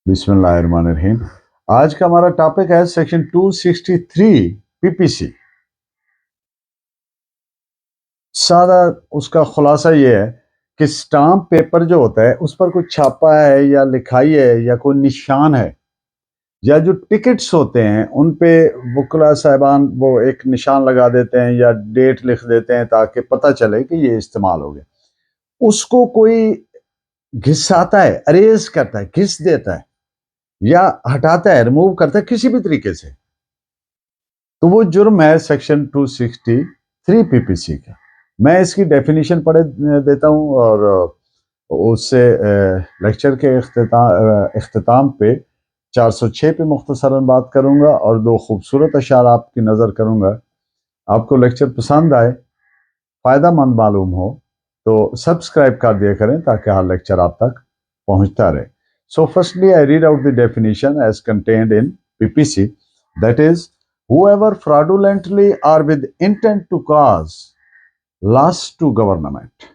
बिस्मिल्लाहिर्रहमानिर्रहीम। आज का हमारा टॉपिक है सेक्शन 263 पीपीसी। सादा उसका खुलासा ये है कि स्टाम्प पेपर जो होता है उस पर कोई छापा है या लिखाई है या कोई निशान है, या जो टिकट्स होते हैं उन पे वकला साहिबान वो एक निशान लगा देते हैं या डेट लिख देते हैं ताकि पता चले कि ये इस्तेमाल हो गया। उसको कोई घिसाता है, अरेज करता है, घिस देता है या हटाता है, रिमूव करता है किसी भी तरीके से, तो वो जुर्म है सेक्शन 263 पीपीसी का। मैं इसकी डेफिनेशन पढ़ देता हूँ और उससे लेक्चर के इख्तिताम पे 406 पे मुख्तसरन बात करूँगा और दो खूबसूरत अशार आपकी नज़र करूँगा। आपको लेक्चर पसंद आए, फ़ायदा मंद मालूम हो तो सब्सक्राइब कर दिया करें ताकि हर लेक्चर आप तक पहुँचता रहे। So firstly, I read out the definition as contained in PPC, that is, whoever fraudulently or with intent to cause loss to government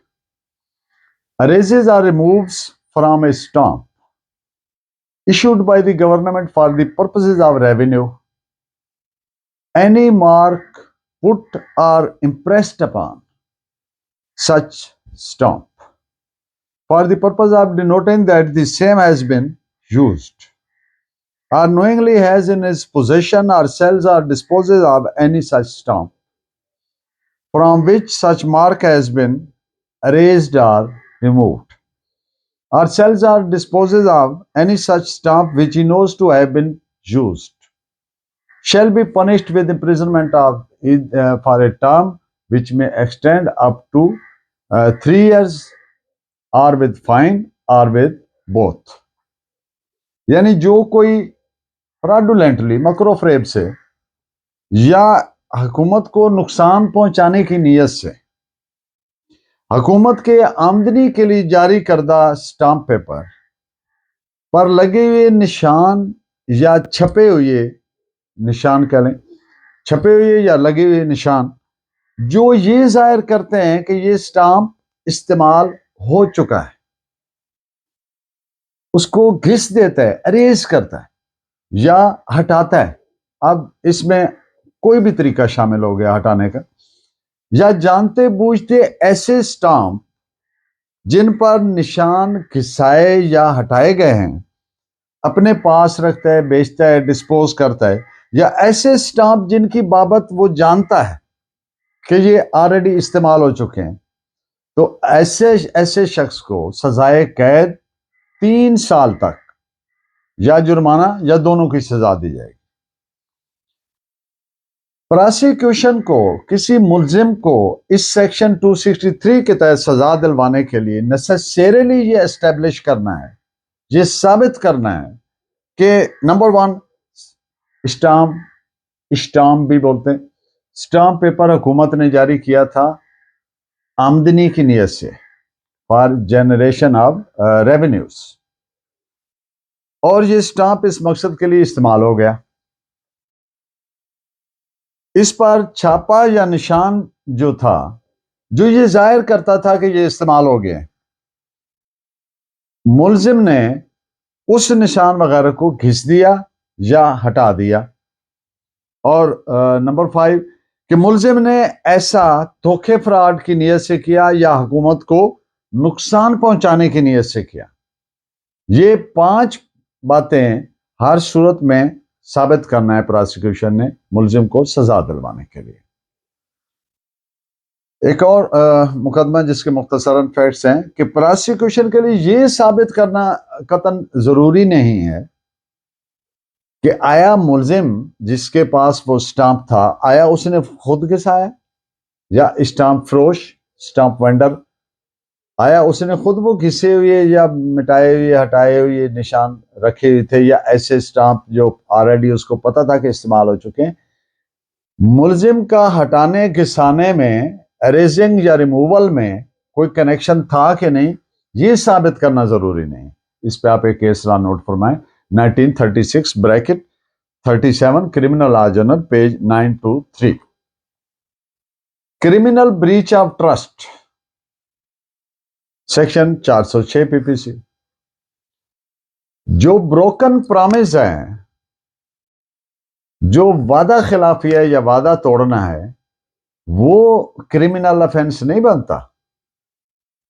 erases or removes from a stamp issued by the government for the purposes of revenue any mark put or impressed upon such stamp for the purpose of denoting that the same has been used, or knowingly has in his possession or sells or disposes of any such stamp from which such mark has been erased or removed, or sells or disposes of any such stamp which he knows to have been used, shall be punished with imprisonment of for a term which may extend up to 3 years, or with fine, or with both. यानी जो कोई fraudulently मकरो फरेब से या हुकूमत को नुकसान पहुंचाने की नीयत से हुकूमत के आमदनी के लिए जारी करदा स्टाम्प पेपर पर लगे हुए निशान या छपे हुए निशान कह लें, छपे हुए या लगे हुए निशान जो ये जाहिर करते हैं कि ये स्टाम्प इस्तेमाल हो चुका है, उसको घिस देता है, अरेज करता है या हटाता है। अब इसमें कोई भी तरीका शामिल हो गया हटाने का, या जानते बूझते ऐसे स्टाम्प जिन पर निशान घिसाए या हटाए गए हैं अपने पास रखता है, बेचता है, डिस्पोज करता है, या ऐसे स्टाम्प जिनकी बाबत वो जानता है कि ये ऑलरेडी इस्तेमाल हो चुके हैं, तो ऐसे शख्स को सजाए कैद 3 साल तक या जुर्माना या दोनों की सजा दी जाएगी। प्रोसिक्यूशन को किसी मुलजिम को इस सेक्शन 263 के तहत सजा दिलवाने के लिए नेसेसरीली ये एस्टेब्लिश करना है, ये साबित करना है कि नंबर 1, स्टाम्प भी बोलते हैं, स्टाम्प पेपर हुकूमत ने जारी किया था आमदनी की नीयत से, फॉर जनरेशन ऑफ रेवेन्यूज, और ये स्टाम्प इस मकसद के लिए इस्तेमाल हो गया। इस पर छापा या निशान जो था, जो ये जाहिर करता था कि ये इस्तेमाल हो गए, मुलजिम ने उस निशान वगैरह को घिस दिया या हटा दिया। और नंबर 5 कि मुलजिम ने ऐसा धोखे फ्रॉड की नीयत से किया या हुकूमत को नुकसान पहुंचाने की नीयत से किया। ये 5 बातें हर सूरत में साबित करना है प्रोसिक्यूशन ने मुलजिम को सजा दिलवाने के लिए। एक और मुकदमा जिसके मुख्तसरन फैक्ट्स हैं कि प्रोसिक्यूशन के लिए ये साबित करना कतन जरूरी नहीं है कि आया मुलजिम जिसके पास वो स्टाम्प था, आया उसने खुद घिसाया, या स्टाम्प फरोश, स्टाम्प वेंडर, आया उसने खुद वो घिसे हुए या मिटाए हुए हटाए हुए निशान रखे हुए थे, या ऐसे स्टाम्प जो ऑलरेडी उसको पता था कि इस्तेमाल हो चुके हैं। मुलजिम का हटाने घिसाने में, एरेजिंग या रिमूवल में कोई कनेक्शन था कि नहीं, ये साबित करना जरूरी नहीं। इस पे आप एक केस लॉ नोट फरमाएं, 1936 bracket 37 criminal law journal page 923। Criminal breach of trust section 406 PPC. جو بروکن پرامز ہے، جو وعدہ خلافی ہے یا وعدہ توڑنا ہے، وہ کرمنل افینس نہیں بنتا.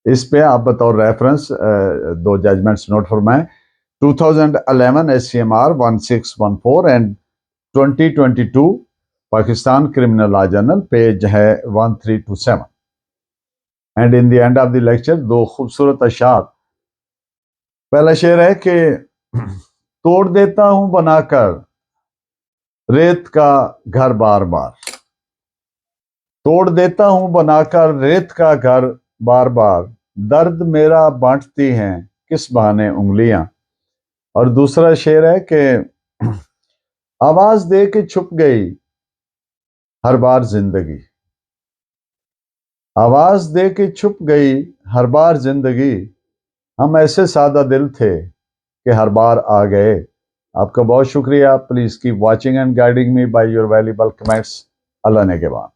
اس پہ آپ بطور ریفرنس دو ججمنٹس نوٹ فرمائیں. 2011 SCMR 1614 and 2022 Pakistan criminal law journal page ہے 1327. And in the end of the lecture دو خوبصورت اشعار. پہلا شعر ہے کہ توڑ دیتا ہوں بنا کر ریت کا گھر بار بار، توڑ دیتا ہوں بنا کر ریت کا گھر بار بار، درد میرا بانٹتی ہیں کس بہانے انگلیاں. اور دوسرا شعر ہے کہ آواز دے کے چھپ گئی ہر بار زندگی، آواز دے کے چھپ گئی ہر بار زندگی، ہم ایسے سادہ دل تھے کہ ہر بار آ گئے. آپ کا بہت شکریہ. Please keep watching and guiding me by your valuable comments. اللہ نگہبان.